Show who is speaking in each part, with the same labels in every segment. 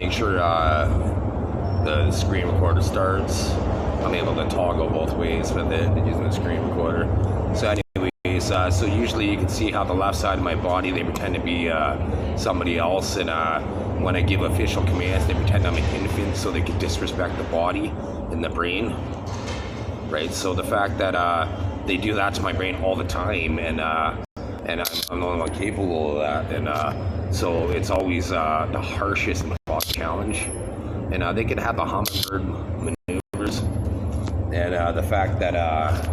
Speaker 1: make sure the screen recorder starts. I'm able to toggle both ways with it using the screen recorder. So anyways, so usually you can see how the left side of my body, they pretend to be somebody else, and when I give official commands, they pretend I'm an infant so they can disrespect the body and the brain, right? So the fact that they do that to my brain all the time, and I'm the only one capable of that, and so it's always the harshest challenge, and they can have the hummingbird maneuvers, and the fact that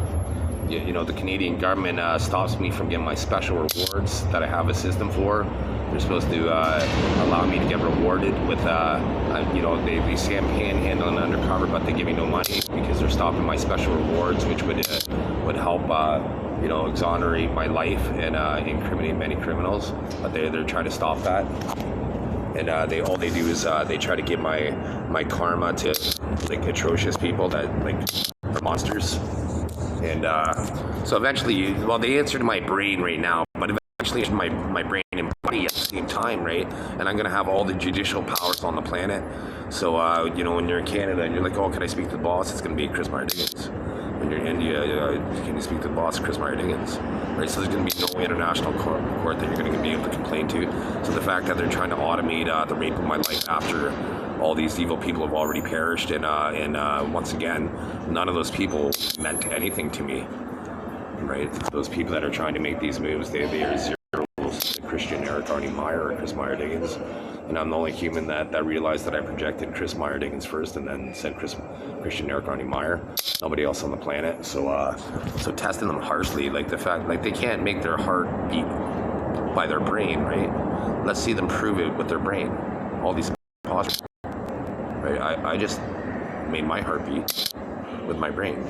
Speaker 1: you know, the Canadian government stops me from getting my special rewards that I have a system for. They're supposed to allow me to get rewarded with, you know, they say I'm panhandling undercover, but they give me no money because they're stopping my special rewards, which would help, you know, exonerate my life and incriminate many criminals. But they're trying to stop that. And all they do is they try to give my karma to like atrocious people that like are monsters. And so eventually, well, they answer to my brain right now, but eventually my brain and body at the same time, right? And I'm gonna have all the judicial powers on the planet. So you know, when you're in Canada and you're like, oh, can I speak to the boss? It's gonna be Chris Meyer-Diggins. When you're in India, can you speak to the boss? Chris Meyer-Diggins, right? So there's gonna be no international court that you're gonna be able to complain to. So the fact that they're trying to automate the rape of my life after all these evil people have already perished, and once again, none of those people meant anything to me, right? Those people that are trying to make these moves, they are zero to Christian Eric Arnie Meyer or Chris Meyer-Diggins, and I'm the only human that realized that I projected Chris Meyer-Diggins first and then said Christian Eric Arnie Meyer. Nobody else on the planet. So so testing them harshly, like the fact, like they can't make their heart beat by their brain, right? Let's see them prove it with their brain. All these imposters. Right? I just made my heart beat with my brain.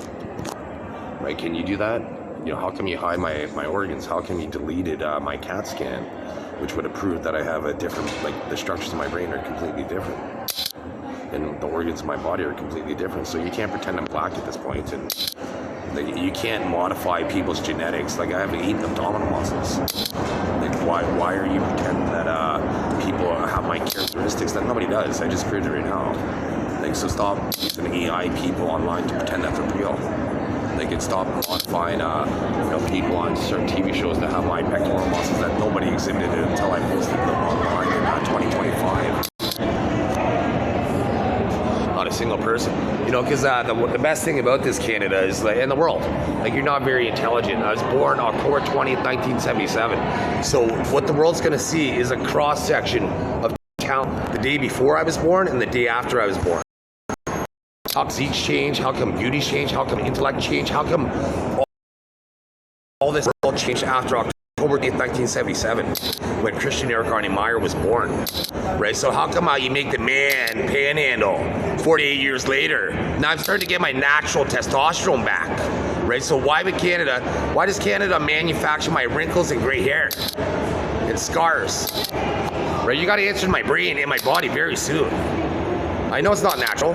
Speaker 1: Right? Can you do that? You know, how come you hide my organs? How come you deleted my CAT scan, which would have proved that I have a different, like the structures of my brain are completely different, and the organs of my body are completely different. So you can't pretend I'm black at this point, and like, you can't modify people's genetics. Like, I have 8 abdominal muscles. Like, why are you pretending that people have my characteristics that nobody does? I just proved it right now. Like, so stop using AI people online to pretend that they're real. Like, and stop modifying you know, people on certain TV shows that have my pectoral muscles that nobody exhibited until I posted them online in 2025. Not a single person, you know, because the best thing about this Canada is, like, in the world, like, you're not very intelligent. I was born October 20th, 1977. So what the world's going to see is a cross section of count the day before I was born and the day after I was born. How come physiques change? How come beauty change? How come intellect change? How come all this world changed after October 8th, 1977, when Christian Eric Arnie Meyer was born, right? So how come you make the man panhandle 48 years later? Now I'm starting to get my natural testosterone back, right? So why does Canada manufacture my wrinkles and gray hair and scars, right? You got to answer my brain and my body very soon. I know it's not natural,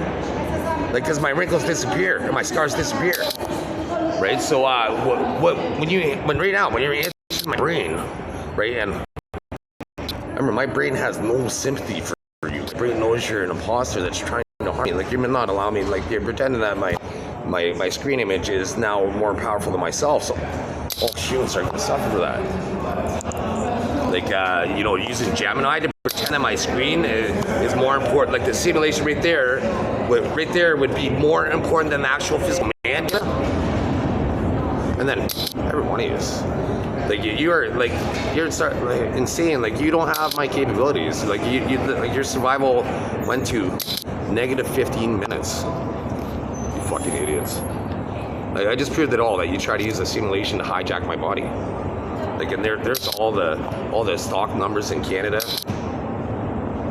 Speaker 1: like, because my wrinkles disappear and my scars disappear, right? So when you're answering my brain, right? And remember, my brain has no sympathy for you. My brain knows you're an imposter that's trying to harm me. Like, you're not allowing me. Like, you're pretending that my screen image is now more powerful than myself. So all humans are going to suffer for that. Like, you know, using Gemini to pretend that my screen is more important. Like, the simulation right there would be more important than the actual physical man. And then every one of you, like, you're insane. Like, you don't have my capabilities. Like, like, your survival went to negative 15 minutes. You fucking idiots. Like, I just proved it all, that you try to use a simulation to hijack my body. Like, and there's all the stock numbers in Canada,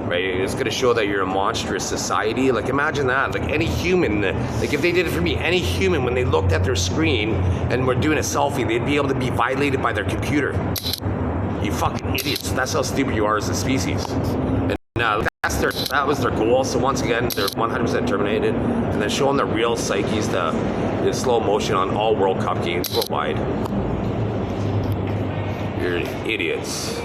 Speaker 1: right? It's going to show that you're a monstrous society. Like, imagine that. Like, any human, like, if they did it for me, any human, when they looked at their screen and were doing a selfie, they'd be able to be violated by their computer. You fucking idiots. That's how stupid you are as a species. And that was their goal. So once again, they're 100% terminated. And then showing their real psyches in slow motion on all World Cup games worldwide. You're idiots.